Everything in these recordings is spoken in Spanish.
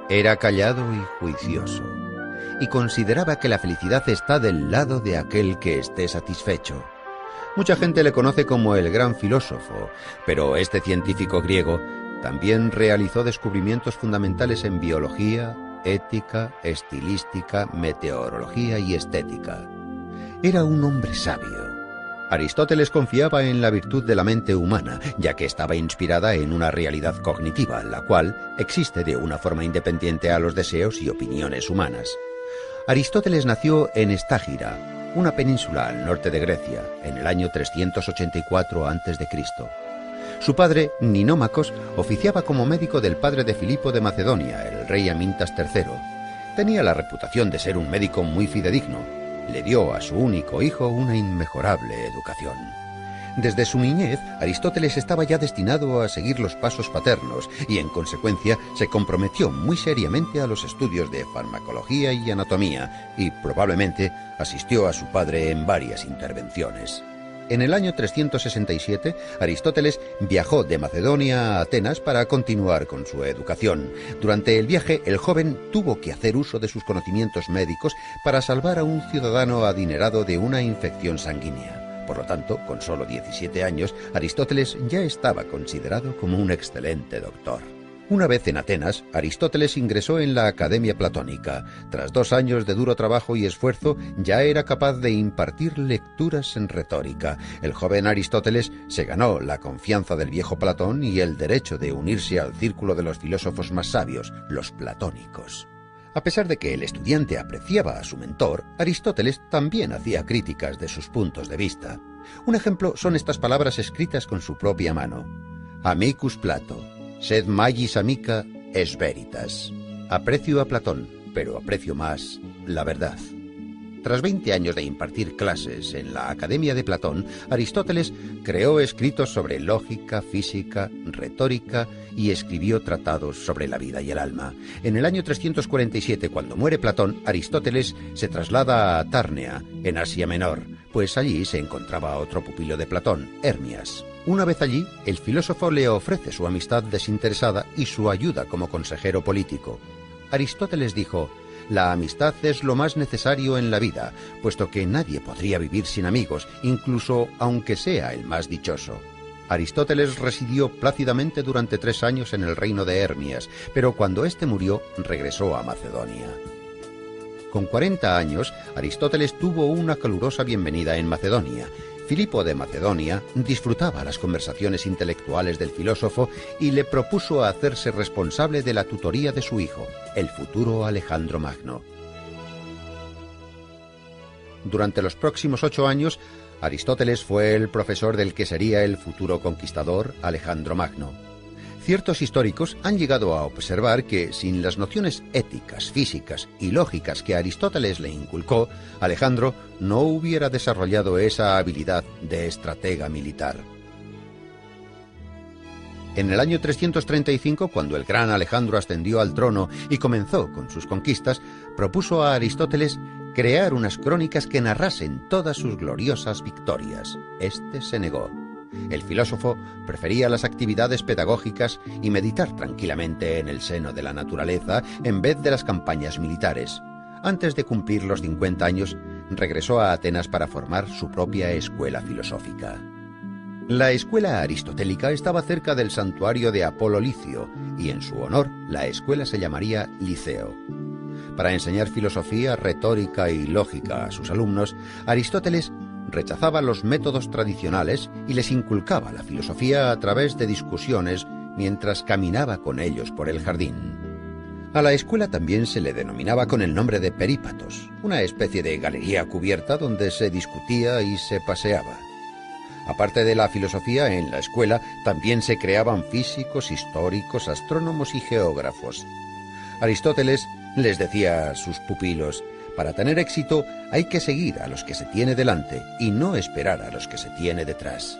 Era callado y juicioso, y consideraba que la felicidad está del lado de aquel que esté satisfecho. Mucha gente le conoce como el gran filósofo, pero este científico griego también realizó descubrimientos fundamentales en biología, ética, estilística, meteorología y estética. Era un hombre sabio. Aristóteles confiaba en la virtud de la mente humana, ya que estaba inspirada en una realidad cognitiva, la cual existe de una forma independiente a los deseos y opiniones humanas. Aristóteles nació en Estágira, una península al norte de Grecia, en el año 384 a.C. Su padre, Ninómacos, oficiaba como médico del padre de Filipo de Macedonia, el rey Amintas III. Tenía la reputación de ser un médico muy fidedigno. Le dio a su único hijo una inmejorable educación. Desde su niñez, Aristóteles estaba ya destinado a seguir los pasos paternos y, en consecuencia, se comprometió muy seriamente a los estudios de farmacología y anatomía y, probablemente, asistió a su padre en varias intervenciones. En el año 367, Aristóteles viajó de Macedonia a Atenas para continuar con su educación. Durante el viaje, el joven tuvo que hacer uso de sus conocimientos médicos para salvar a un ciudadano adinerado de una infección sanguínea. Por lo tanto, con solo 17 años, Aristóteles ya estaba considerado como un excelente doctor. Una vez en Atenas, Aristóteles ingresó en la Academia Platónica. Tras 2 años de duro trabajo y esfuerzo, ya era capaz de impartir lecturas en retórica. El joven Aristóteles se ganó la confianza del viejo Platón y el derecho de unirse al círculo de los filósofos más sabios, los platónicos. A pesar de que el estudiante apreciaba a su mentor, Aristóteles también hacía críticas de sus puntos de vista. Un ejemplo son estas palabras escritas con su propia mano. Amicus Plato. Sed magis amica es veritas. Aprecio a Platón, pero aprecio más la verdad. Tras 20 años de impartir clases en la Academia de Platón, Aristóteles creó escritos sobre lógica, física, retórica y escribió tratados sobre la vida y el alma. En el año 347, cuando muere Platón, Aristóteles se traslada a Tárnea, en Asia Menor, pues allí se encontraba otro pupilo de Platón, Hermias. Una vez allí, el filósofo le ofrece su amistad desinteresada y su ayuda como consejero político. Aristóteles dijo: «La amistad es lo más necesario en la vida, puesto que nadie podría vivir sin amigos, incluso aunque sea el más dichoso». Aristóteles residió plácidamente durante 3 años en el reino de Hermias, pero cuando éste murió, regresó a Macedonia. Con 40 años, Aristóteles tuvo una calurosa bienvenida en Macedonia. Filipo de Macedonia disfrutaba las conversaciones intelectuales del filósofo y le propuso hacerse responsable de la tutoría de su hijo, el futuro Alejandro Magno. Durante los próximos 8 años, Aristóteles fue el profesor del que sería el futuro conquistador, Alejandro Magno. Ciertos históricos han llegado a observar que, sin las nociones éticas, físicas y lógicas que Aristóteles le inculcó, Alejandro no hubiera desarrollado esa habilidad de estratega militar. En el año 335, cuando el gran Alejandro ascendió al trono y comenzó con sus conquistas, propuso a Aristóteles crear unas crónicas que narrasen todas sus gloriosas victorias. Este se negó. El filósofo prefería las actividades pedagógicas y meditar tranquilamente en el seno de la naturaleza en vez de las campañas militares. Antes de cumplir los 50 años, regresó a Atenas para formar su propia escuela filosófica. La escuela aristotélica estaba cerca del santuario de Apolo Licio, y en su honor la escuela se llamaría Liceo. Para enseñar filosofía, retórica y lógica a sus alumnos, Aristóteles rechazaba los métodos tradicionales y les inculcaba la filosofía a través de discusiones mientras caminaba con ellos por el jardín. A la escuela también se le denominaba con el nombre de perípatos, una especie de galería cubierta donde se discutía y se paseaba. Aparte de la filosofía, en la escuela también se creaban físicos, históricos, astrónomos y geógrafos. Aristóteles les decía a sus pupilos: para tener éxito hay que seguir a los que se tiene delante y no esperar a los que se tiene detrás.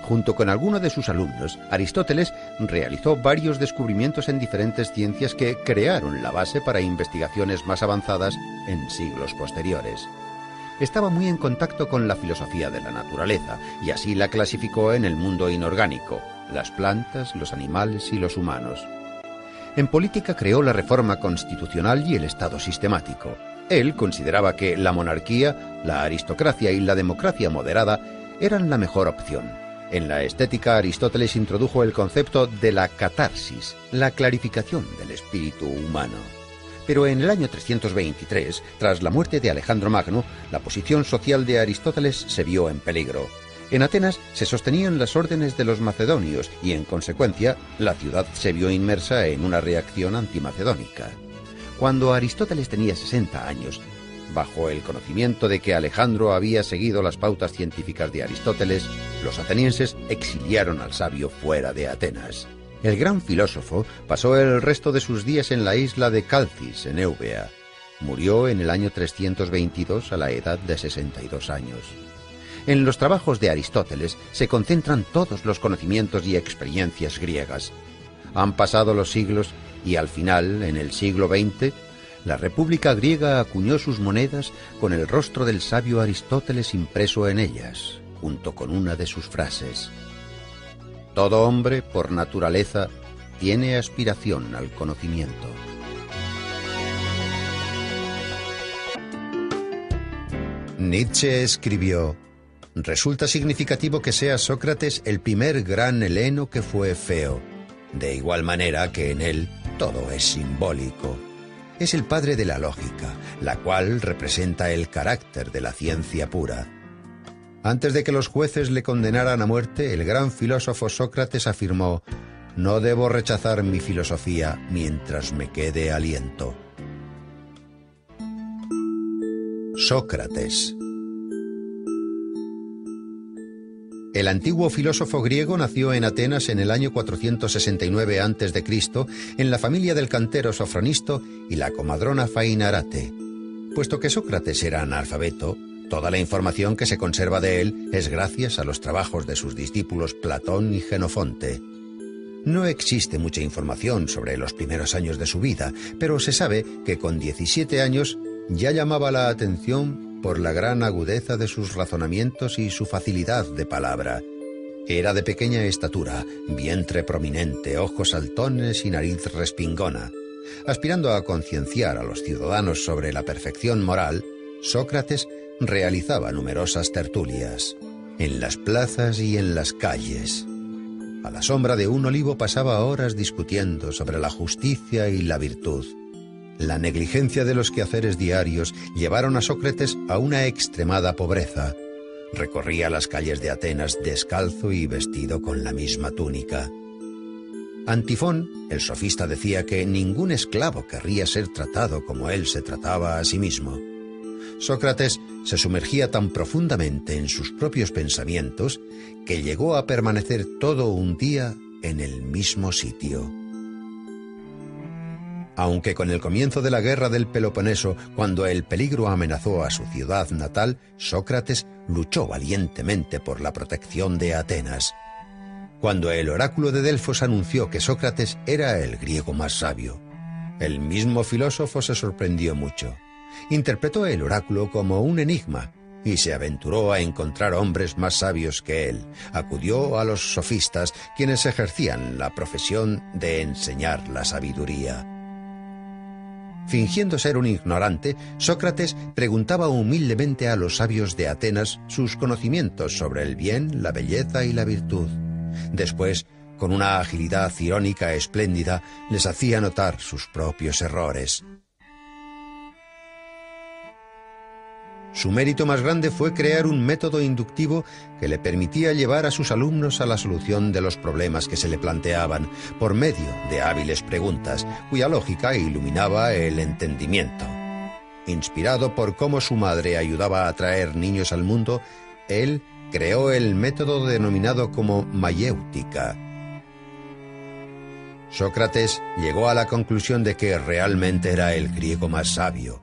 Junto con algunos de sus alumnos, Aristóteles realizó varios descubrimientos en diferentes ciencias que crearon la base para investigaciones más avanzadas en siglos posteriores. Estaba muy en contacto con la filosofía de la naturaleza y así la clasificó en el mundo inorgánico, las plantas, los animales y los humanos. En política creó la reforma constitucional y el Estado sistemático. Él consideraba que la monarquía, la aristocracia y la democracia moderada eran la mejor opción. En la estética, Aristóteles introdujo el concepto de la catarsis, la clarificación del espíritu humano. Pero en el año 323, tras la muerte de Alejandro Magno, la posición social de Aristóteles se vio en peligro. En Atenas se sostenían las órdenes de los macedonios y, en consecuencia, la ciudad se vio inmersa en una reacción antimacedónica. Cuando Aristóteles tenía 60 años, bajo el conocimiento de que Alejandro había seguido las pautas científicas de Aristóteles, los atenienses exiliaron al sabio fuera de Atenas. El gran filósofo pasó el resto de sus días en la isla de Calcis, en Eubea. Murió en el año 322 a la edad de 62 años. En los trabajos de Aristóteles se concentran todos los conocimientos y experiencias griegas. Han pasado los siglos y al final, en el siglo XX, la República griega acuñó sus monedas con el rostro del sabio Aristóteles impreso en ellas, junto con una de sus frases. Todo hombre, por naturaleza, tiene aspiración al conocimiento. Nietzsche escribió: resulta significativo que sea Sócrates el primer gran heleno que fue feo, de igual manera que en él todo es simbólico. Es el padre de la lógica, la cual representa el carácter de la ciencia pura. Antes de que los jueces le condenaran a muerte, el gran filósofo Sócrates afirmó: no debo rechazar mi filosofía mientras me quede aliento. Sócrates. El antiguo filósofo griego nació en Atenas en el año 469 a.C., en la familia del cantero Sofronisto y la comadrona Fainarate. Puesto que Sócrates era analfabeto, toda la información que se conserva de él es gracias a los trabajos de sus discípulos Platón y Jenofonte. No existe mucha información sobre los primeros años de su vida, pero se sabe que con 17 años ya llamaba la atención por la gran agudeza de sus razonamientos y su facilidad de palabra. Era de pequeña estatura, vientre prominente, ojos saltones y nariz respingona. Aspirando a concienciar a los ciudadanos sobre la perfección moral, Sócrates realizaba numerosas tertulias, en las plazas y en las calles. A la sombra de un olivo pasaba horas discutiendo sobre la justicia y la virtud. La negligencia de los quehaceres diarios llevaron a Sócrates a una extremada pobreza. Recorría las calles de Atenas descalzo y vestido con la misma túnica. Antifón, el sofista, decía que ningún esclavo querría ser tratado como él se trataba a sí mismo. Sócrates se sumergía tan profundamente en sus propios pensamientos que llegó a permanecer todo un día en el mismo sitio. Aunque con el comienzo de la guerra del Peloponeso, cuando el peligro amenazó a su ciudad natal, Sócrates luchó valientemente por la protección de Atenas. Cuando el oráculo de Delfos anunció que Sócrates era el griego más sabio, el mismo filósofo se sorprendió mucho. Interpretó el oráculo como un enigma y se aventuró a encontrar hombres más sabios que él. Acudió a los sofistas, quienes ejercían la profesión de enseñar la sabiduría. Fingiendo ser un ignorante, Sócrates preguntaba humildemente a los sabios de Atenas sus conocimientos sobre el bien, la belleza y la virtud. Después, con una agilidad irónica espléndida, les hacía notar sus propios errores. Su mérito más grande fue crear un método inductivo que le permitía llevar a sus alumnos a la solución de los problemas que se le planteaban, por medio de hábiles preguntas, cuya lógica iluminaba el entendimiento. Inspirado por cómo su madre ayudaba a traer niños al mundo, él creó el método denominado como mayéutica. Sócrates llegó a la conclusión de que realmente era el griego más sabio,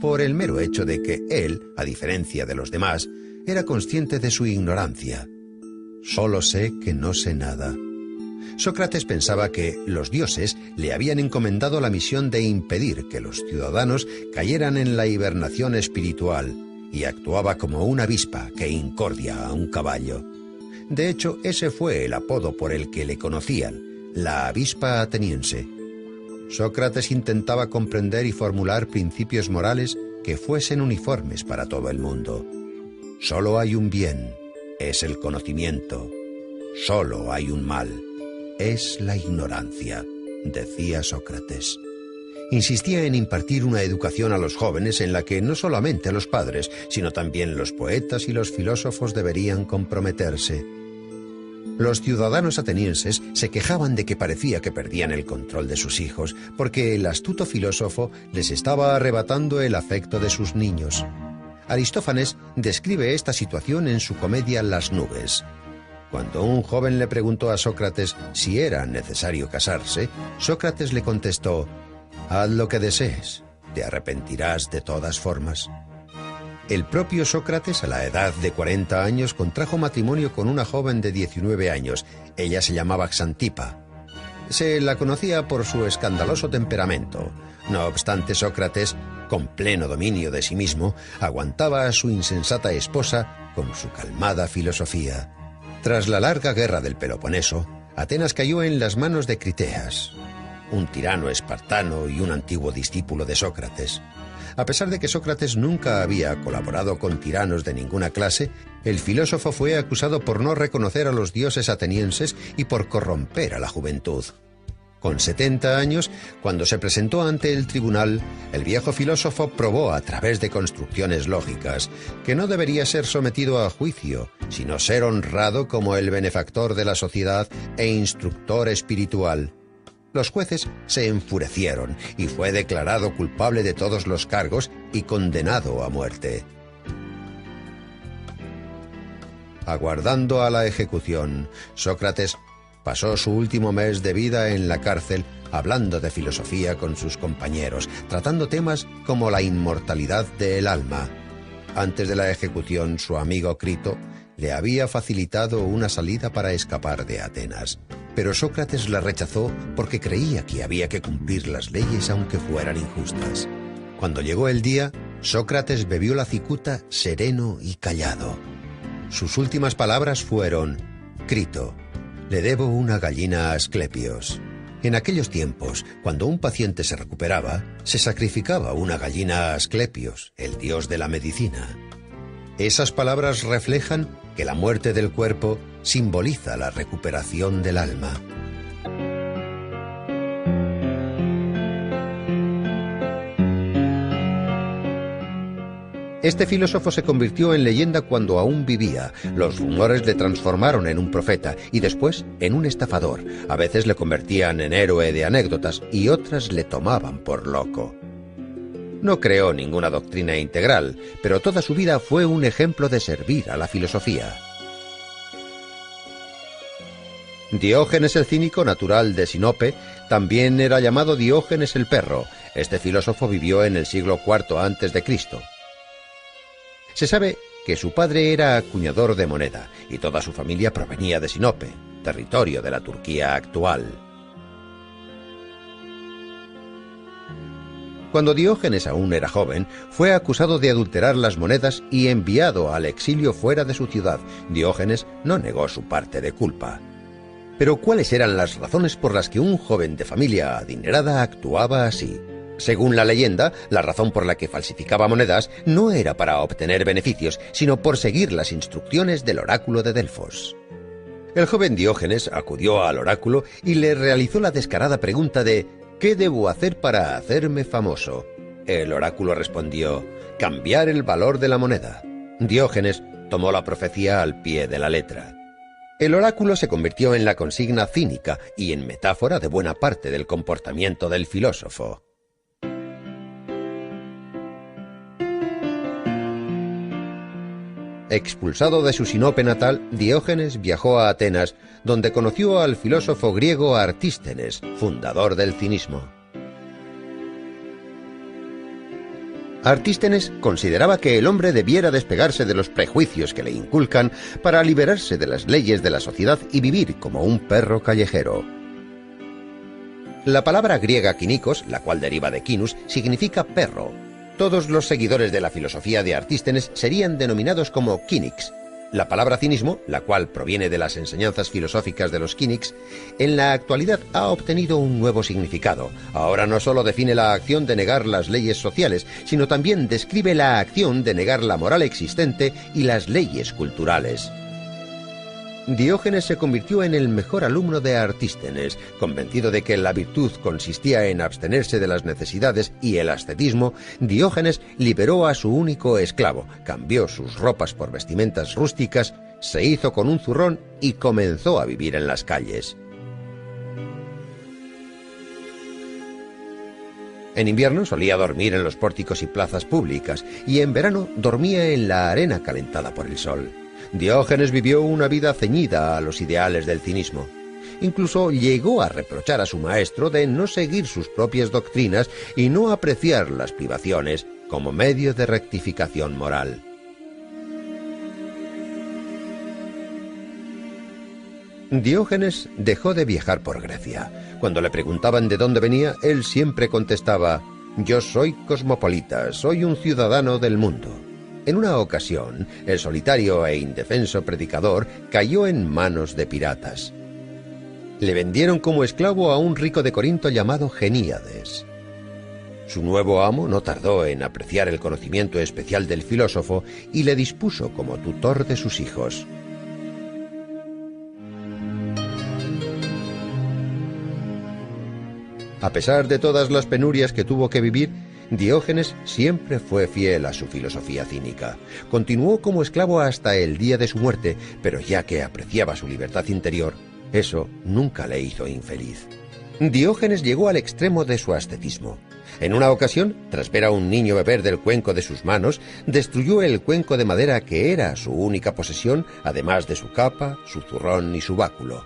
por el mero hecho de que él, a diferencia de los demás, era consciente de su ignorancia. Solo sé que no sé nada. Sócrates pensaba que los dioses le habían encomendado la misión de impedir que los ciudadanos cayeran en la hibernación espiritual, y actuaba como una avispa que incordia a un caballo. De hecho, ese fue el apodo por el que le conocían, la avispa ateniense. Sócrates intentaba comprender y formular principios morales que fuesen uniformes para todo el mundo. Solo hay un bien, es el conocimiento. Solo hay un mal, es la ignorancia, decía Sócrates. Insistía en impartir una educación a los jóvenes en la que no solamente los padres, sino también los poetas y los filósofos deberían comprometerse. Los ciudadanos atenienses se quejaban de que parecía que perdían el control de sus hijos, porque el astuto filósofo les estaba arrebatando el afecto de sus niños. Aristófanes describe esta situación en su comedia Las nubes. Cuando un joven le preguntó a Sócrates si era necesario casarse, Sócrates le contestó: «Haz lo que desees, te arrepentirás de todas formas». El propio Sócrates, a la edad de 40 años, contrajo matrimonio con una joven de 19 años. Ella se llamaba Xantipa. Se la conocía por su escandaloso temperamento. No obstante, Sócrates, con pleno dominio de sí mismo, aguantaba a su insensata esposa con su calmada filosofía. Tras la larga guerra del Peloponeso, Atenas cayó en las manos de Criteas, un tirano espartano y un antiguo discípulo de Sócrates. A pesar de que Sócrates nunca había colaborado con tiranos de ninguna clase, el filósofo fue acusado por no reconocer a los dioses atenienses y por corromper a la juventud. Con 70 años, cuando se presentó ante el tribunal, el viejo filósofo probó a través de construcciones lógicas que no debería ser sometido a juicio, sino ser honrado como el benefactor de la sociedad e instructor espiritual. Los jueces se enfurecieron y fue declarado culpable de todos los cargos y condenado a muerte. Aguardando a la ejecución, Sócrates pasó su último mes de vida en la cárcel hablando de filosofía con sus compañeros, tratando temas como la inmortalidad del alma. Antes de la ejecución, su amigo Crito le había facilitado una salida para escapar de Atenas. Pero Sócrates la rechazó porque creía que había que cumplir las leyes aunque fueran injustas. Cuando llegó el día, Sócrates bebió la cicuta sereno y callado. Sus últimas palabras fueron: «Crito, le debo una gallina a Asclepios». En aquellos tiempos, cuando un paciente se recuperaba, se sacrificaba una gallina a Asclepios, el dios de la medicina. Esas palabras reflejan que la muerte del cuerpo simboliza la recuperación del alma. Este filósofo se convirtió en leyenda cuando aún vivía. Los rumores le transformaron en un profeta y después en un estafador. A veces le convertían en héroe de anécdotas y otras le tomaban por loco. No creó ninguna doctrina integral, pero toda su vida fue un ejemplo de servir a la filosofía. Diógenes el cínico, natural de Sinope, también era llamado Diógenes el perro. Este filósofo vivió en el siglo IV a.C. Se sabe que su padre era acuñador de moneda y toda su familia provenía de Sinope, territorio de la Turquía actual. Cuando Diógenes aún era joven, fue acusado de adulterar las monedas y enviado al exilio fuera de su ciudad. Diógenes no negó su parte de culpa. Pero ¿cuáles eran las razones por las que un joven de familia adinerada actuaba así? Según la leyenda, la razón por la que falsificaba monedas no era para obtener beneficios, sino por seguir las instrucciones del oráculo de Delfos. El joven Diógenes acudió al oráculo y le realizó la descarada pregunta de «¿Qué debo hacer para hacerme famoso?». El oráculo respondió «Cambiar el valor de la moneda». Diógenes tomó la profecía al pie de la letra. El oráculo se convirtió en la consigna cínica y en metáfora de buena parte del comportamiento del filósofo. Expulsado de su Sinope natal, Diógenes viajó a Atenas, donde conoció al filósofo griego Artístenes, fundador del cinismo. Artístenes consideraba que el hombre debiera despegarse de los prejuicios que le inculcan para liberarse de las leyes de la sociedad y vivir como un perro callejero. La palabra griega kinikos, la cual deriva de kinus, significa perro. Todos los seguidores de la filosofía de Artístenes serían denominados como kínics. La palabra cinismo, la cual proviene de las enseñanzas filosóficas de los Cynics, en la actualidad ha obtenido un nuevo significado. Ahora no solo define la acción de negar las leyes sociales, sino también describe la acción de negar la moral existente y las leyes culturales. Diógenes se convirtió en el mejor alumno de Artístenes. Convencido de que la virtud consistía en abstenerse de las necesidades y el ascetismo, Diógenes liberó a su único esclavo, cambió sus ropas por vestimentas rústicas, se hizo con un zurrón y comenzó a vivir en las calles. En invierno solía dormir en los pórticos y plazas públicas, y en verano dormía en la arena calentada por el sol. Diógenes vivió una vida ceñida a los ideales del cinismo. Incluso llegó a reprochar a su maestro de no seguir sus propias doctrinas y no apreciar las privaciones como medio de rectificación moral. Diógenes dejó de viajar por Grecia. Cuando le preguntaban de dónde venía, él siempre contestaba: «Yo soy cosmopolita, soy un ciudadano del mundo». En una ocasión, el solitario e indefenso predicador cayó en manos de piratas. Le vendieron como esclavo a un rico de Corinto llamado Geníades. Su nuevo amo no tardó en apreciar el conocimiento especial del filósofo y le dispuso como tutor de sus hijos. A pesar de todas las penurias que tuvo que vivir, Diógenes siempre fue fiel a su filosofía cínica. Continuó como esclavo hasta el día de su muerte, pero ya que apreciaba su libertad interior, eso nunca le hizo infeliz. Diógenes llegó al extremo de su ascetismo. En una ocasión, tras ver a un niño beber del cuenco de sus manos, destruyó el cuenco de madera que era su única posesión, además de su capa, su zurrón y su báculo.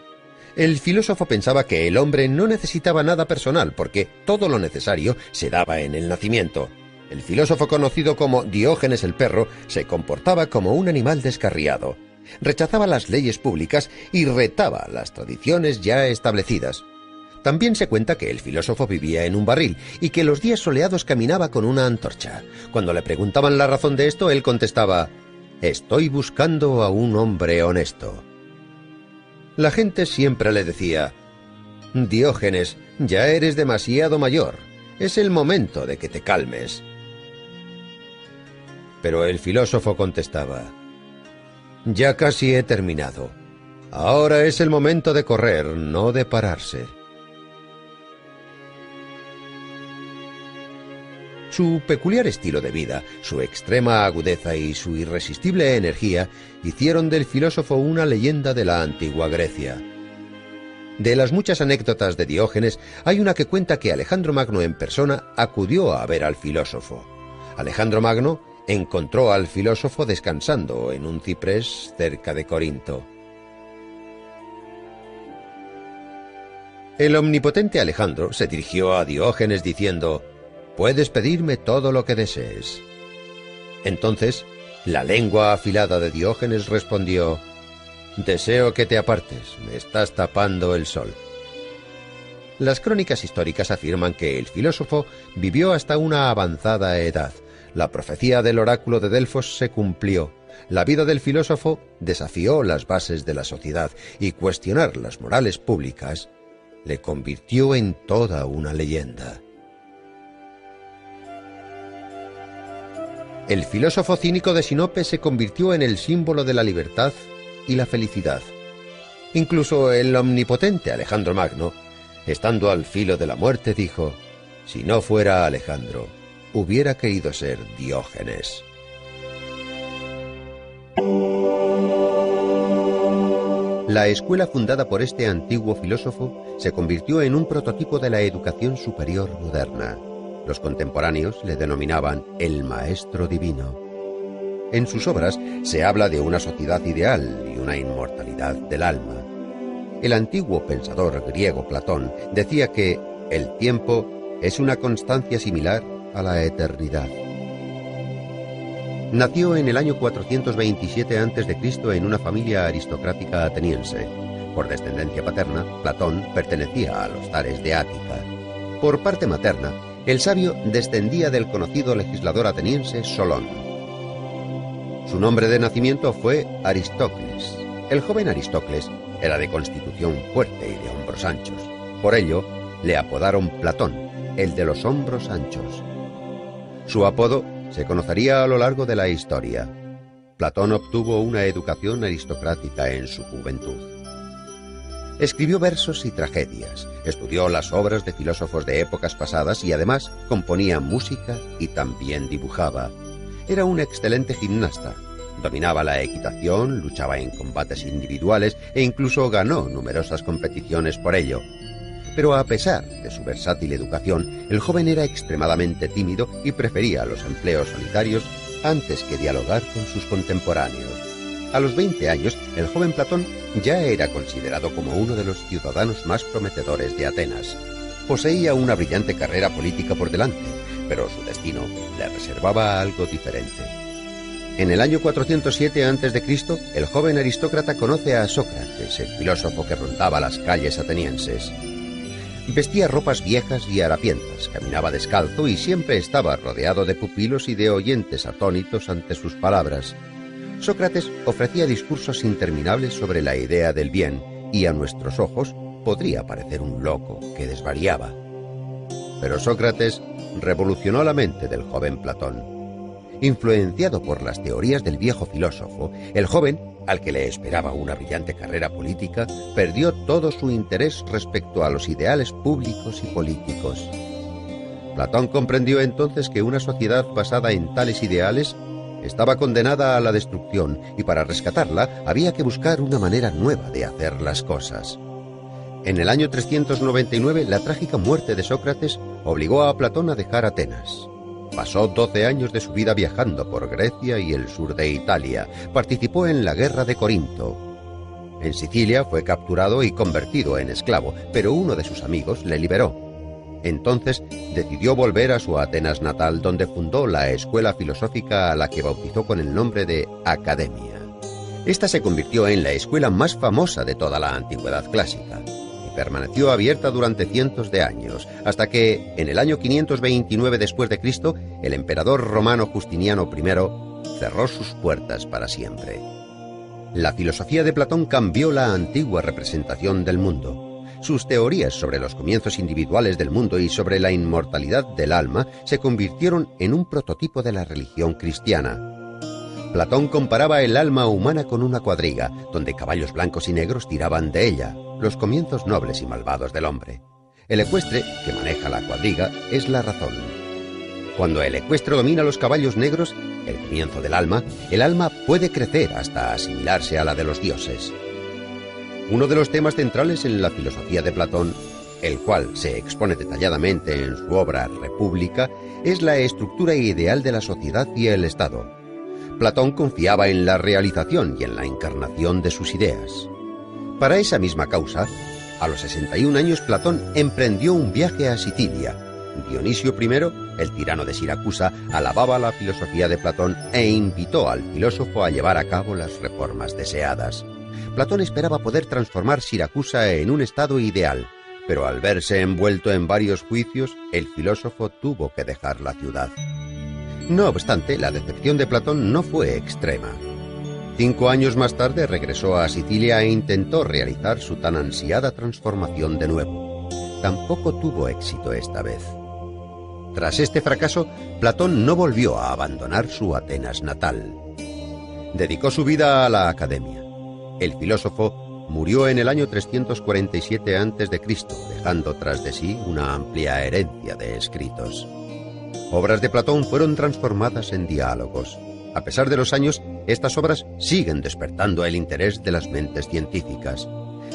El filósofo pensaba que el hombre no necesitaba nada personal porque todo lo necesario se daba en el nacimiento. El filósofo conocido como Diógenes el perro se comportaba como un animal descarriado. Rechazaba las leyes públicas y retaba las tradiciones ya establecidas. También se cuenta que el filósofo vivía en un barril y que los días soleados caminaba con una antorcha. Cuando le preguntaban la razón de esto, él contestaba: «Estoy buscando a un hombre honesto». La gente siempre le decía: «Diógenes, ya eres demasiado mayor. Es el momento de que te calmes». Pero el filósofo contestaba: «Ya casi he terminado. Ahora es el momento de correr, no de pararse». Su peculiar estilo de vida, su extrema agudeza y su irresistible energía hicieron del filósofo una leyenda de la antigua Grecia. De las muchas anécdotas de Diógenes, hay una que cuenta que Alejandro Magno en persona acudió a ver al filósofo. Alejandro Magno encontró al filósofo descansando en un ciprés cerca de Corinto. El omnipotente Alejandro se dirigió a Diógenes diciendo: «Puedes pedirme todo lo que desees». Entonces, la lengua afilada de Diógenes respondió: «Deseo que te apartes, me estás tapando el sol». Las crónicas históricas afirman que el filósofo vivió hasta una avanzada edad. La profecía del oráculo de Delfos se cumplió. La vida del filósofo desafió las bases de la sociedad y cuestionar las morales públicas le convirtió en toda una leyenda. El filósofo cínico de Sinope se convirtió en el símbolo de la libertad y la felicidad. Incluso el omnipotente Alejandro Magno, estando al filo de la muerte, dijo: «Si no fuera Alejandro, hubiera querido ser Diógenes». La escuela fundada por este antiguo filósofo se convirtió en un prototipo de la educación superior moderna. Los contemporáneos le denominaban el Maestro Divino. En sus obras se habla de una sociedad ideal y una inmortalidad del alma. El antiguo pensador griego Platón decía que el tiempo es una constancia similar a la eternidad. Nació en el año 427 a.C. en una familia aristocrática ateniense. Por descendencia paterna, Platón pertenecía a los zares de Ática. Por parte materna, el sabio descendía del conocido legislador ateniense Solón. Su nombre de nacimiento fue Aristócles. El joven Aristócles era de constitución fuerte y de hombros anchos. Por ello, le apodaron Platón, el de los hombros anchos. Su apodo se conocería a lo largo de la historia. Platón obtuvo una educación aristocrática en su juventud. Escribió versos y tragedias, estudió las obras de filósofos de épocas pasadas y además componía música y también dibujaba. Era un excelente gimnasta, dominaba la equitación, luchaba en combates individuales e incluso ganó numerosas competiciones por ello. Pero a pesar de su versátil educación, el joven era extremadamente tímido y prefería los empleos solitarios antes que dialogar con sus contemporáneos. A los 20 años, el joven Platón ya era considerado como uno de los ciudadanos más prometedores de Atenas. Poseía una brillante carrera política por delante, pero su destino le reservaba algo diferente. En el año 407 a.C., el joven aristócrata conoce a Sócrates, el filósofo que rondaba las calles atenienses. Vestía ropas viejas y harapientas, caminaba descalzo y siempre estaba rodeado de pupilos y de oyentes atónitos ante sus palabras. Sócrates ofrecía discursos interminables sobre la idea del bien y a nuestros ojos podría parecer un loco que desvariaba. Pero Sócrates revolucionó la mente del joven Platón. Influenciado por las teorías del viejo filósofo, el joven, al que le esperaba una brillante carrera política, perdió todo su interés respecto a los ideales públicos y políticos. Platón comprendió entonces que una sociedad basada en tales ideales estaba condenada a la destrucción y para rescatarla había que buscar una manera nueva de hacer las cosas. En el año 399, la trágica muerte de Sócrates obligó a Platón a dejar Atenas. Pasó 12 años de su vida viajando por Grecia y el sur de Italia. Participó en la guerra de Corinto. En Sicilia fue capturado y convertido en esclavo, pero uno de sus amigos le liberó. Entonces decidió volver a su Atenas natal, donde fundó la escuela filosófica a la que bautizó con el nombre de Academia. Esta se convirtió en la escuela más famosa de toda la antigüedad clásica y permaneció abierta durante cientos de años, hasta que, en el año 529 después de Cristo, el emperador romano Justiniano I cerró sus puertas para siempre. La filosofía de Platón cambió la antigua representación del mundo. Sus teorías sobre los comienzos individuales del mundo y sobre la inmortalidad del alma se convirtieron en un prototipo de la religión cristiana. Platón comparaba el alma humana con una cuadriga, donde caballos blancos y negros tiraban de ella, los comienzos nobles y malvados del hombre. El ecuestre, que maneja la cuadriga, es la razón. Cuando el ecuestre domina los caballos negros, el comienzo del alma, el alma puede crecer hasta asimilarse a la de los dioses. Uno de los temas centrales en la filosofía de Platón, el cual se expone detalladamente en su obra República, es la estructura ideal de la sociedad y el Estado. Platón confiaba en la realización y en la encarnación de sus ideas. Para esa misma causa, a los 61 años Platón emprendió un viaje a Sicilia. Dionisio I, el tirano de Siracusa, alababa la filosofía de Platón e invitó al filósofo a llevar a cabo las reformas deseadas. Platón esperaba poder transformar Siracusa en un estado ideal, pero al verse envuelto en varios juicios, el filósofo tuvo que dejar la ciudad. No obstante, la decepción de Platón no fue extrema. 5 años más tarde regresó a Sicilia e intentó realizar su tan ansiada transformación de nuevo. Tampoco tuvo éxito esta vez. Tras este fracaso, Platón no volvió a abandonar su Atenas natal. Dedicó su vida a la academia. El filósofo murió en el año 347 a.C., dejando tras de sí una amplia herencia de escritos. Obras de Platón fueron transformadas en diálogos. A pesar de los años, estas obras siguen despertando el interés de las mentes científicas.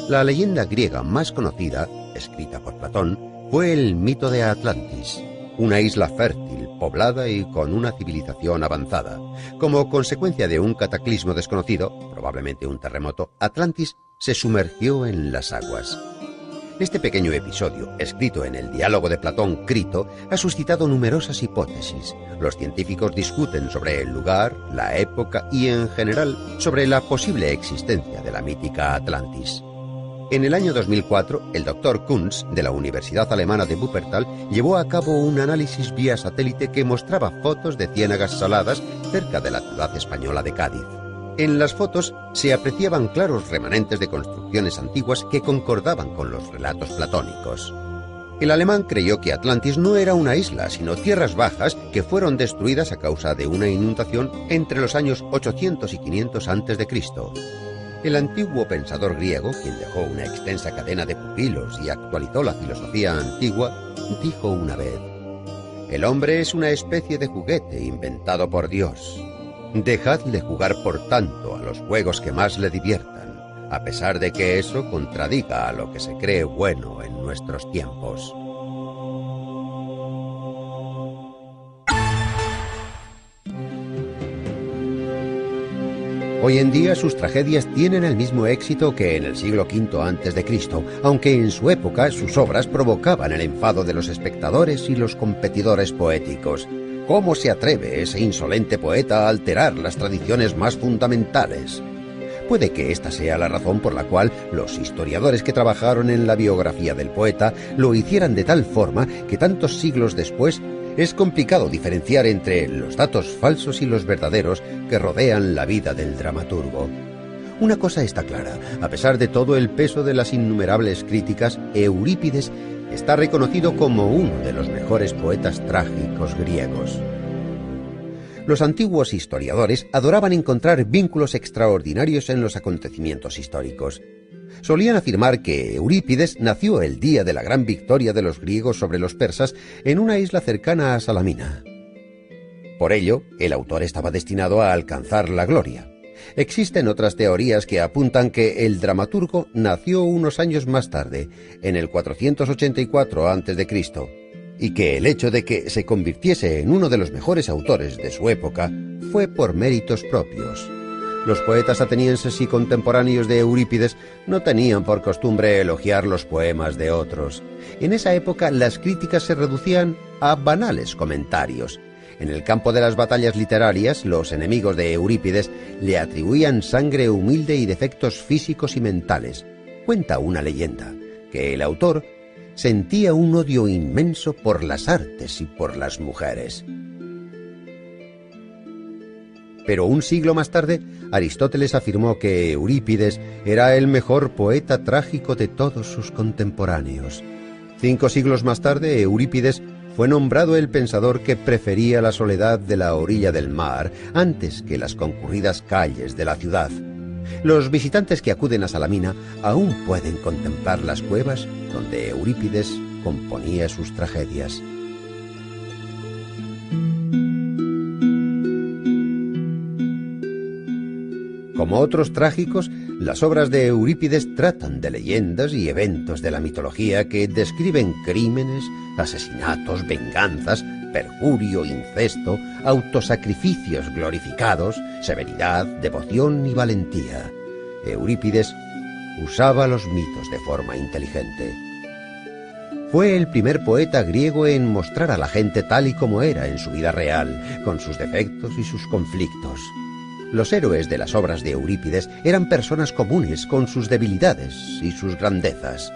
La leyenda griega más conocida, escrita por Platón, fue el mito de Atlantis, una isla fértil, poblada y con una civilización avanzada. Como consecuencia de un cataclismo desconocido, probablemente un terremoto, Atlantis se sumergió en las aguas. Este pequeño episodio, escrito en el diálogo de Platón Crito, ha suscitado numerosas hipótesis. Los científicos discuten sobre el lugar, la época y, en general, sobre la posible existencia de la mítica Atlantis. En el año 2004, el Dr. Kunz, de la Universidad Alemana de Wuppertal, llevó a cabo un análisis vía satélite que mostraba fotos de ciénagas saladas cerca de la ciudad española de Cádiz. En las fotos se apreciaban claros remanentes de construcciones antiguas que concordaban con los relatos platónicos. El alemán creyó que Atlantis no era una isla, sino tierras bajas que fueron destruidas a causa de una inundación entre los años 800 y 500 a.C. El antiguo pensador griego, quien dejó una extensa cadena de pupilos y actualizó la filosofía antigua, dijo una vez: «El hombre es una especie de juguete inventado por Dios. Dejadle jugar por tanto a los juegos que más le diviertan, a pesar de que eso contradiga a lo que se cree bueno en nuestros tiempos». Hoy en día sus tragedias tienen el mismo éxito que en el siglo V a.C., aunque en su época sus obras provocaban el enfado de los espectadores y los competidores poéticos. ¿Cómo se atreve ese insolente poeta a alterar las tradiciones más fundamentales? Puede que esta sea la razón por la cual los historiadores que trabajaron en la biografía del poeta lo hicieran de tal forma que tantos siglos después es complicado diferenciar entre los datos falsos y los verdaderos que rodean la vida del dramaturgo. Una cosa está clara: a pesar de todo el peso de las innumerables críticas, Eurípides está reconocido como uno de los mejores poetas trágicos griegos. Los antiguos historiadores adoraban encontrar vínculos extraordinarios en los acontecimientos históricos. Solían afirmar que Eurípides nació el día de la gran victoria de los griegos sobre los persas en una isla cercana a Salamina. Por ello, el autor estaba destinado a alcanzar la gloria. Existen otras teorías que apuntan que el dramaturgo nació unos años más tarde, en el 484 a.C., y que el hecho de que se convirtiese en uno de los mejores autores de su época fue por méritos propios. Los poetas atenienses y contemporáneos de Eurípides no tenían por costumbre elogiar los poemas de otros. En esa época las críticas se reducían a banales comentarios. En el campo de las batallas literarias, los enemigos de Eurípides le atribuían sangre humilde y defectos físicos y mentales. Cuenta una leyenda que el autor sentía un odio inmenso por las artes y por las mujeres. Pero un siglo más tarde, Aristóteles afirmó que Eurípides era el mejor poeta trágico de todos sus contemporáneos. 5 siglos más tarde, Eurípides fue nombrado el pensador que prefería la soledad de la orilla del mar antes que las concurridas calles de la ciudad. Los visitantes que acuden a Salamina aún pueden contemplar las cuevas donde Eurípides componía sus tragedias. Como otros trágicos, las obras de Eurípides tratan de leyendas y eventos de la mitología que describen crímenes, asesinatos, venganzas, perjurio, incesto, autosacrificios glorificados, severidad, devoción y valentía. Eurípides usaba los mitos de forma inteligente. Fue el primer poeta griego en mostrar a la gente tal y como era en su vida real, con sus defectos y sus conflictos. Los héroes de las obras de Eurípides eran personas comunes con sus debilidades y sus grandezas.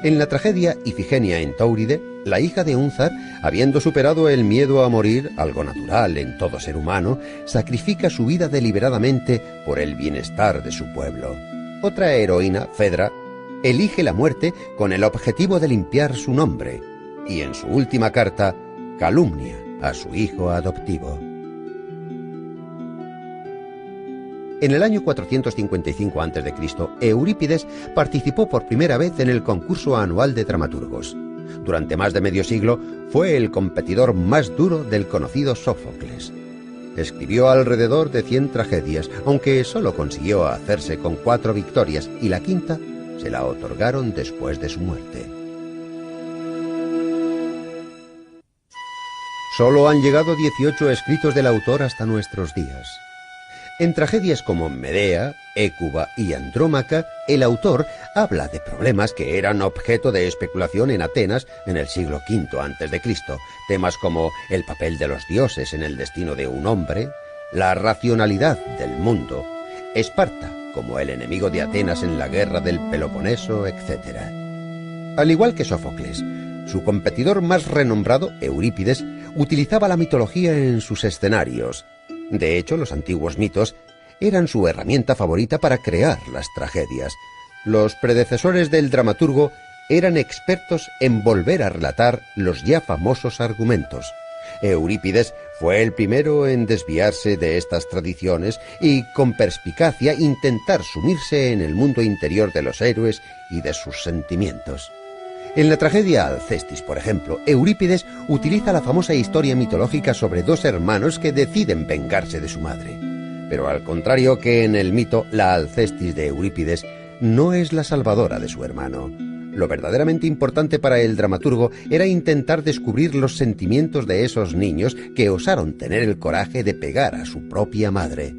En la tragedia Ifigenia en Táuride, la hija de Únzar, habiendo superado el miedo a morir, algo natural en todo ser humano, sacrifica su vida deliberadamente por el bienestar de su pueblo. Otra heroína, Fedra, elige la muerte con el objetivo de limpiar su nombre, y en su última carta calumnia a su hijo adoptivo. En el año 455 a.C., Eurípides participó por primera vez en el concurso anual de dramaturgos. Durante más de medio siglo fue el competidor más duro del conocido Sófocles. Escribió alrededor de 100 tragedias, aunque solo consiguió hacerse con 4 victorias y la quinta se la otorgaron después de su muerte. Solo han llegado 18 escritos del autor hasta nuestros días. En tragedias como Medea, Hécuba y Andrómaca, el autor habla de problemas que eran objeto de especulación en Atenas en el siglo V a.C., temas como el papel de los dioses en el destino de un hombre, la racionalidad del mundo, Esparta como el enemigo de Atenas en la guerra del Peloponeso, etc. Al igual que Sófocles, su competidor más renombrado, Eurípides, utilizaba la mitología en sus escenarios. De hecho, los antiguos mitos eran su herramienta favorita para crear las tragedias. Los predecesores del dramaturgo eran expertos en volver a relatar los ya famosos argumentos. Eurípides fue el primero en desviarse de estas tradiciones y, con perspicacia, intentar sumirse en el mundo interior de los héroes y de sus sentimientos. En la tragedia Alcestis, por ejemplo, Eurípides utiliza la famosa historia mitológica sobre dos hermanos que deciden vengarse de su madre. Pero al contrario que en el mito, la Alcestis de Eurípides no es la salvadora de su hermano. Lo verdaderamente importante para el dramaturgo era intentar descubrir los sentimientos de esos niños que osaron tener el coraje de pegar a su propia madre.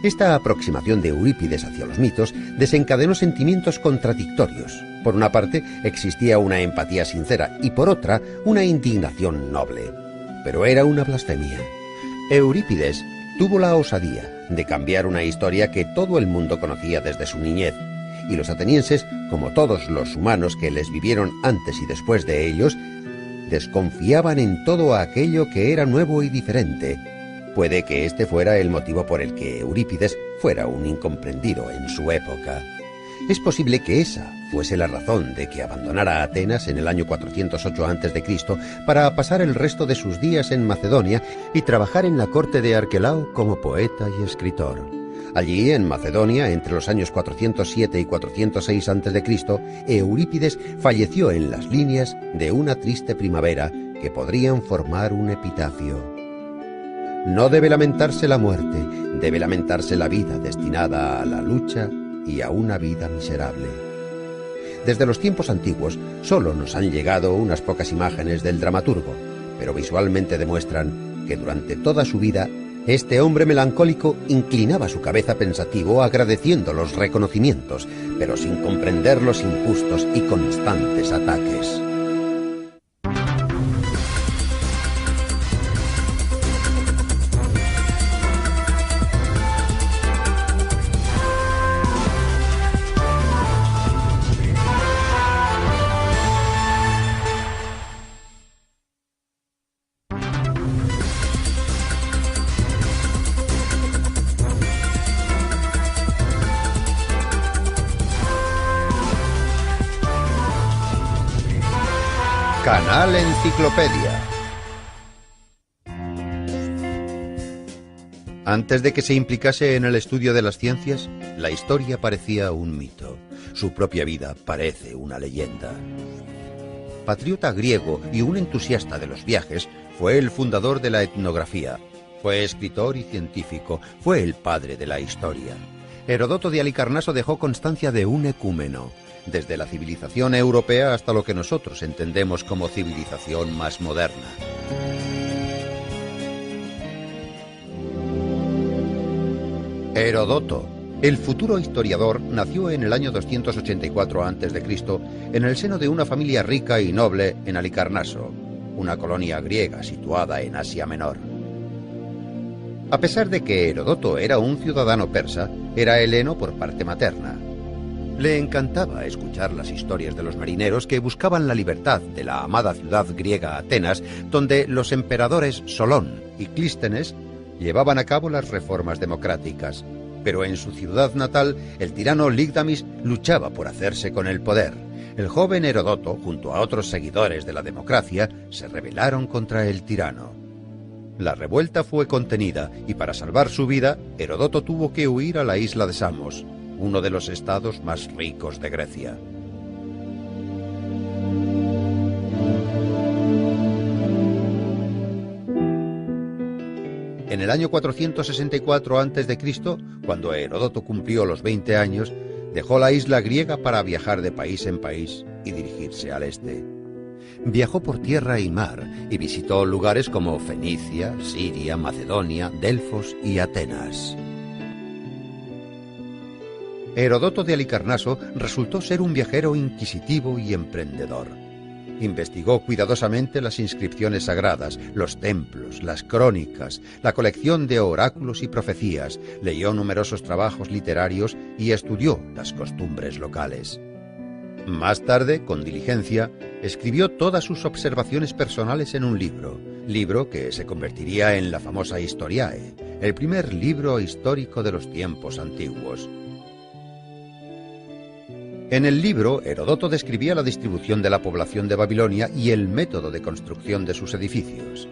Esta aproximación de Eurípides hacia los mitos desencadenó sentimientos contradictorios. Por una parte, existía una empatía sincera y por otra, una indignación noble. Pero era una blasfemia. Eurípides tuvo la osadía de cambiar una historia que todo el mundo conocía desde su niñez, y los atenienses, como todos los humanos que les vivieron antes y después de ellos, desconfiaban en todo aquello que era nuevo y diferente. Puede que este fuera el motivo por el que Eurípides fuera un incomprendido en su época. Es posible que esa fuese la razón de que abandonara Atenas en el año 408 a.C. para pasar el resto de sus días en Macedonia y trabajar en la corte de Arquelao como poeta y escritor. Allí, en Macedonia, entre los años 407 y 406 a.C., Eurípides falleció en las líneas de una triste primavera que podrían formar un epitafio. No debe lamentarse la muerte, debe lamentarse la vida destinada a la lucha y a una vida miserable. Desde los tiempos antiguos solo nos han llegado unas pocas imágenes del dramaturgo, pero visualmente demuestran que durante toda su vida este hombre melancólico inclinaba su cabeza pensativo agradeciendo los reconocimientos, pero sin comprender los injustos y constantes ataques. Canal Enciclopedia. Antes de que se implicase en el estudio de las ciencias, la historia parecía un mito. Su propia vida parece una leyenda. Patriota griego y un entusiasta de los viajes, fue el fundador de la etnografía. Fue escritor y científico, fue el padre de la historia. Heródoto de Halicarnaso dejó constancia de un ecúmeno, desde la civilización europea hasta lo que nosotros entendemos como civilización más moderna. Heródoto, el futuro historiador, nació en el año 284 a.C. en el seno de una familia rica y noble en Halicarnaso, una colonia griega situada en Asia Menor. A pesar de que Heródoto era un ciudadano persa, era heleno por parte materna. Le encantaba escuchar las historias de los marineros que buscaban la libertad de la amada ciudad griega Atenas, donde los emperadores Solón y Clístenes llevaban a cabo las reformas democráticas. Pero en su ciudad natal, el tirano Ligdamis luchaba por hacerse con el poder. El joven Heródoto, junto a otros seguidores de la democracia, se rebelaron contra el tirano. La revuelta fue contenida y para salvar su vida, Heródoto tuvo que huir a la isla de Samos, uno de los estados más ricos de Grecia. En el año 464 a.C., cuando Heródoto cumplió los 20 años, dejó la isla griega para viajar de país en país y dirigirse al este. Viajó por tierra y mar y visitó lugares como Fenicia, Siria, Macedonia, Delfos y Atenas. Heródoto de Halicarnaso resultó ser un viajero inquisitivo y emprendedor. Investigó cuidadosamente las inscripciones sagradas, los templos, las crónicas, la colección de oráculos y profecías, leyó numerosos trabajos literarios y estudió las costumbres locales. Más tarde, con diligencia, escribió todas sus observaciones personales en un libro que se convertiría en la famosa Historiae, el primer libro histórico de los tiempos antiguos. En el libro, Heródoto describía la distribución de la población de Babilonia y el método de construcción de sus edificios.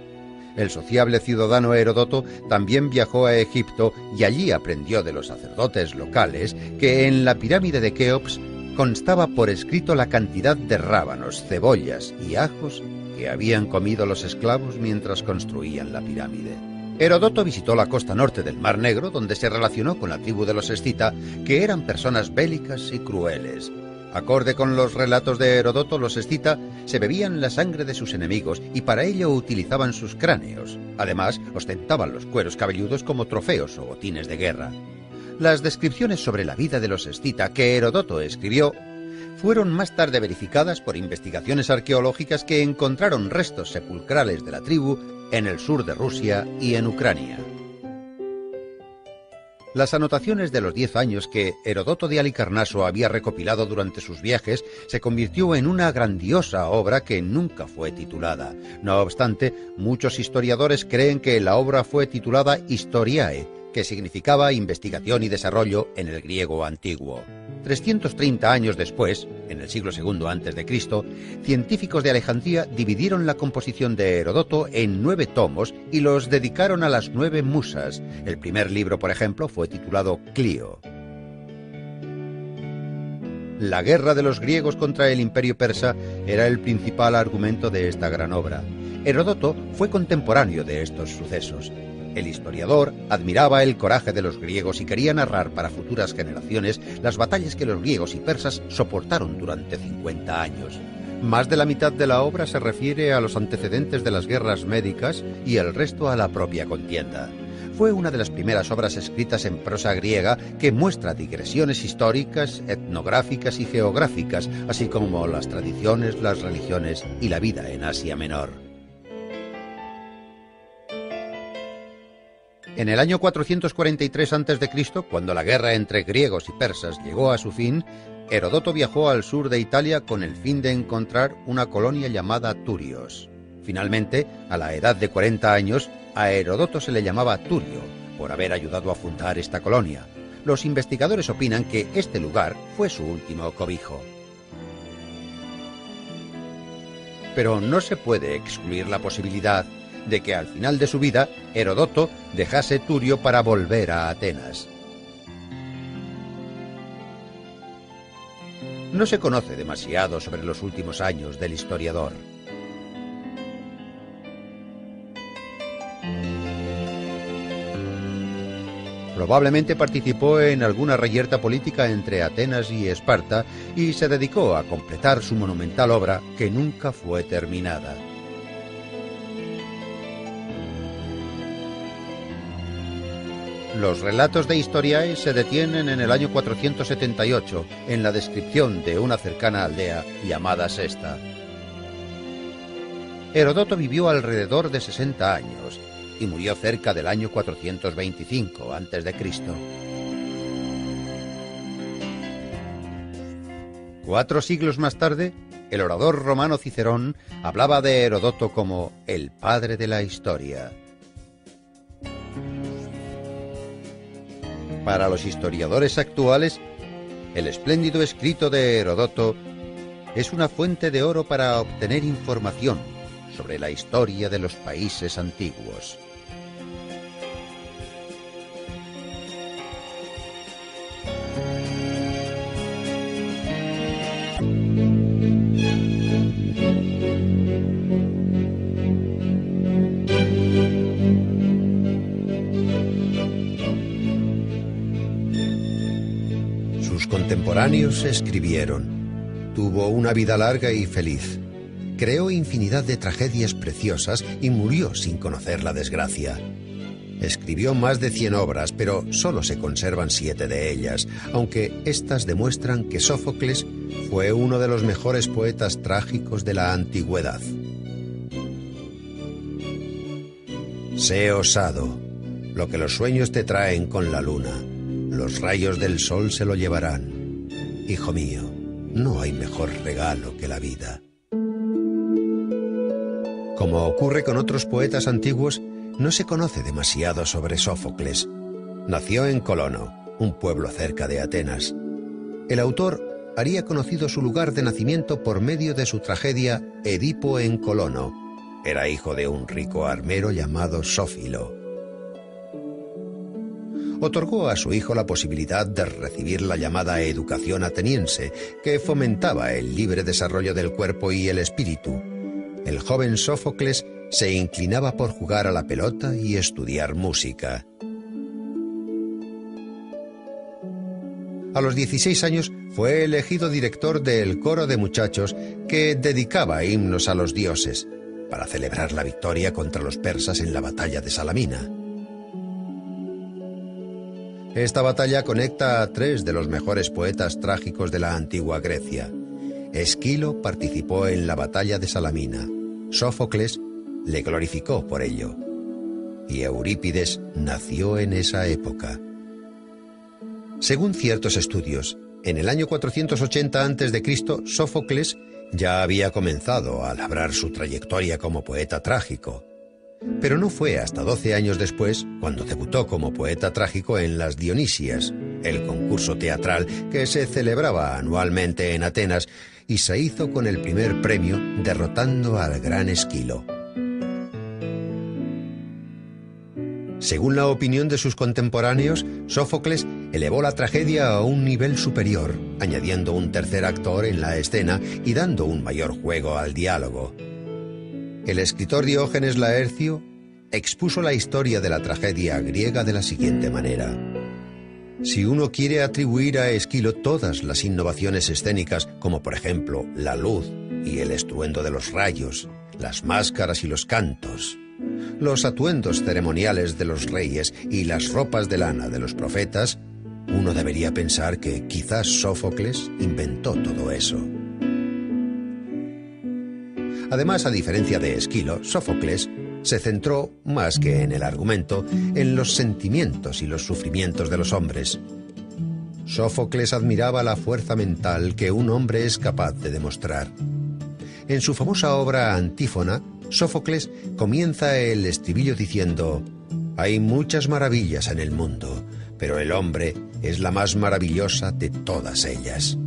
El sociable ciudadano Heródoto también viajó a Egipto y allí aprendió de los sacerdotes locales que en la pirámide de Keops constaba por escrito la cantidad de rábanos, cebollas y ajos que habían comido los esclavos mientras construían la pirámide. Heródoto visitó la costa norte del Mar Negro, donde se relacionó con la tribu de los escita, que eran personas bélicas y crueles. Acorde con los relatos de Heródoto, los escita se bebían la sangre de sus enemigos y para ello utilizaban sus cráneos. Además, ostentaban los cueros cabelludos como trofeos o botines de guerra. Las descripciones sobre la vida de los escita que Heródoto escribió fueron más tarde verificadas por investigaciones arqueológicas que encontraron restos sepulcrales de la tribu en el sur de Rusia y en Ucrania. Las anotaciones de los 10 años que Heródoto de Halicarnaso había recopilado durante sus viajes se convirtió en una grandiosa obra que nunca fue titulada. No obstante, muchos historiadores creen que la obra fue titulada Historiae, que significaba investigación y desarrollo en el griego antiguo. 330 años después, en el siglo II a.C., científicos de Alejandría dividieron la composición de Heródoto en 9 tomos y los dedicaron a las 9 musas. El primer libro, por ejemplo, fue titulado Clío. La guerra de los griegos contra el imperio persa era el principal argumento de esta gran obra. Heródoto fue contemporáneo de estos sucesos. El historiador admiraba el coraje de los griegos y quería narrar para futuras generaciones las batallas que los griegos y persas soportaron durante 50 años. Más de la mitad de la obra se refiere a los antecedentes de las guerras médicas y el resto a la propia contienda. Fue una de las primeras obras escritas en prosa griega que muestra digresiones históricas, etnográficas y geográficas, así como las tradiciones, las religiones y la vida en Asia Menor. En el año 443 a.C., cuando la guerra entre griegos y persas llegó a su fin, Heródoto viajó al sur de Italia con el fin de encontrar una colonia llamada Turios. Finalmente, a la edad de 40 años, a Heródoto se le llamaba Turio, por haber ayudado a fundar esta colonia. Los investigadores opinan que este lugar fue su último cobijo. Pero no se puede excluir la posibilidad de que al final de su vida Heródoto dejase Turio para volver a Atenas. No se conoce demasiado sobre los últimos años del historiador. Probablemente participó en alguna reyerta política entre Atenas y Esparta y se dedicó a completar su monumental obra que nunca fue terminada. Los relatos de Historiae se detienen en el año 478, en la descripción de una cercana aldea llamada Sesta. Heródoto vivió alrededor de 60 años y murió cerca del año 425 a.C. 4 siglos más tarde, el orador romano Cicerón hablaba de Heródoto como el padre de la historia. Para los historiadores actuales, el espléndido escrito de Heródoto es una fuente de oro para obtener información sobre la historia de los países antiguos. Sus contemporáneos escribieron: tuvo una vida larga y feliz. Creó infinidad de tragedias preciosas y murió sin conocer la desgracia. Escribió más de 100 obras, pero solo se conservan 7 de ellas, aunque éstas demuestran que Sófocles fue uno de los mejores poetas trágicos de la antigüedad. Sé osado. Lo que los sueños te traen con la luna, los rayos del sol se lo llevarán. Hijo mío, no hay mejor regalo que la vida. Como ocurre con otros poetas antiguos, no se conoce demasiado sobre Sófocles. Nació en Colono, un pueblo cerca de Atenas. El autor haría conocido su lugar de nacimiento por medio de su tragedia Edipo en Colono. Era hijo de un rico armero llamado Sófilo. Otorgó a su hijo la posibilidad de recibir la llamada educación ateniense, que fomentaba el libre desarrollo del cuerpo y el espíritu. El joven Sófocles se inclinaba por jugar a la pelota y estudiar música. A los 16 años fue elegido director del coro de muchachos que dedicaba himnos a los dioses, para celebrar la victoria contra los persas en la batalla de Salamina. Esta batalla conecta a 3 de los mejores poetas trágicos de la antigua Grecia. Esquilo participó en la batalla de Salamina. Sófocles le glorificó por ello. Y Eurípides nació en esa época. Según ciertos estudios, en el año 480 a.C., Sófocles ya había comenzado a labrar su trayectoria como poeta trágico. Pero no fue hasta 12 años después cuando debutó como poeta trágico en las Dionisias, el concurso teatral que se celebraba anualmente en Atenas, y se hizo con el primer premio derrotando al gran Esquilo. Según la opinión de sus contemporáneos, Sófocles elevó la tragedia a un nivel superior, añadiendo un tercer actor en la escena y dando un mayor juego al diálogo. El escritor Diógenes Laercio expuso la historia de la tragedia griega de la siguiente manera. Si uno quiere atribuir a Esquilo todas las innovaciones escénicas, como por ejemplo la luz y el estruendo de los rayos, las máscaras y los cantos, los atuendos ceremoniales de los reyes y las ropas de lana de los profetas, uno debería pensar que quizás Sófocles inventó todo eso. Además, a diferencia de Esquilo, Sófocles se centró, más que en el argumento, en los sentimientos y los sufrimientos de los hombres. Sófocles admiraba la fuerza mental que un hombre es capaz de demostrar. En su famosa obra Antífona, Sófocles comienza el estribillo diciendo: «Hay muchas maravillas en el mundo, pero el hombre es la más maravillosa de todas ellas».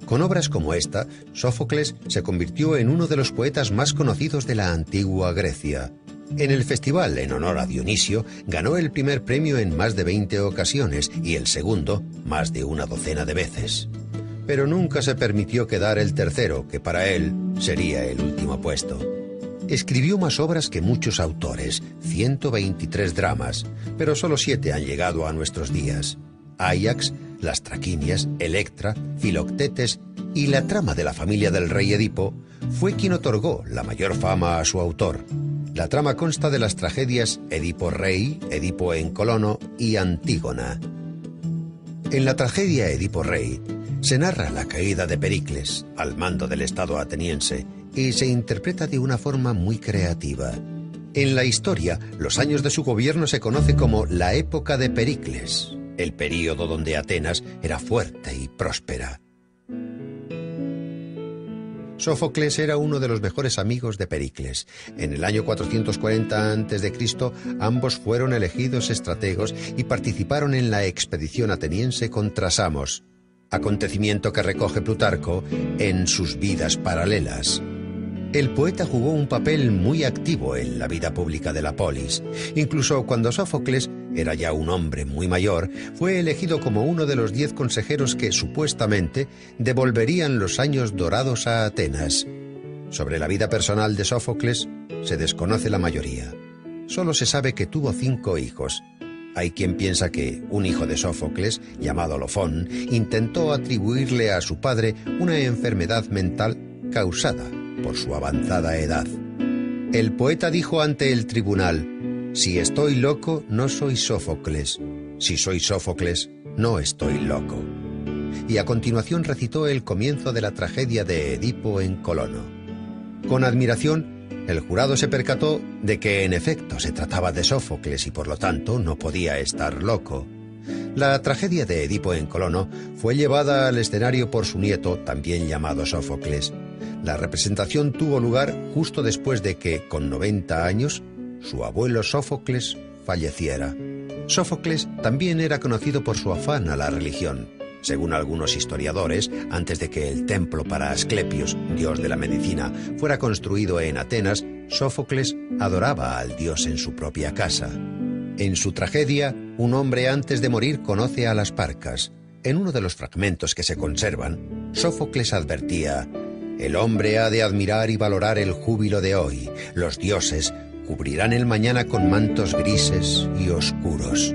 Con obras como esta, Sófocles se convirtió en uno de los poetas más conocidos de la antigua Grecia. En el festival en honor a Dionisio ganó el primer premio en más de 20 ocasiones y el segundo más de una docena de veces. Pero nunca se permitió quedar el tercero, que para él sería el último puesto. Escribió más obras que muchos autores, 123 dramas, pero solo 7 han llegado a nuestros días. Áyax, las Traquinias, Electra, Filoctetes y la trama de la familia del rey Edipo fue quien otorgó la mayor fama a su autor. La trama consta de las tragedias Edipo Rey, Edipo en Colono y Antígona. En la tragedia Edipo Rey se narra la caída de Pericles al mando del Estado ateniense y se interpreta de una forma muy creativa. En la historia, los años de su gobierno se conoce como la época de Pericles, el período donde Atenas era fuerte y próspera. Sófocles era uno de los mejores amigos de Pericles. En el año 440 a.C., ambos fueron elegidos estrategos y participaron en la expedición ateniense contra Samos, acontecimiento que recoge Plutarco en sus Vidas Paralelas. El poeta jugó un papel muy activo en la vida pública de la polis. Incluso cuando Sófocles era ya un hombre muy mayor, fue elegido como uno de los 10 consejeros que, supuestamente, devolverían los años dorados a Atenas. Sobre la vida personal de Sófocles se desconoce la mayoría. Solo se sabe que tuvo 5 hijos. Hay quien piensa que un hijo de Sófocles, llamado Lofón, intentó atribuirle a su padre una enfermedad mental causada por su avanzada edad. El poeta dijo ante el tribunal: Si estoy loco, no soy Sófocles. Si soy Sófocles, no estoy loco. Y a continuación recitó el comienzo de la tragedia de Edipo en Colono. Con admiración, el jurado se percató de que en efecto se trataba de Sófocles y por lo tanto no podía estar loco. La tragedia de Edipo en Colono fue llevada al escenario por su nieto, también llamado Sófocles. La representación tuvo lugar justo después de que, con 90 años, su abuelo Sófocles falleciera. Sófocles también era conocido por su afán a la religión. Según algunos historiadores, antes de que el templo para Asclepios, dios de la medicina, fuera construido en Atenas, Sófocles adoraba al dios en su propia casa. En su tragedia, un hombre antes de morir conoce a las Parcas. En uno de los fragmentos que se conservan, Sófocles advertía: «El hombre ha de admirar y valorar el júbilo de hoy. Los dioses cubrirán el mañana con mantos grises y oscuros».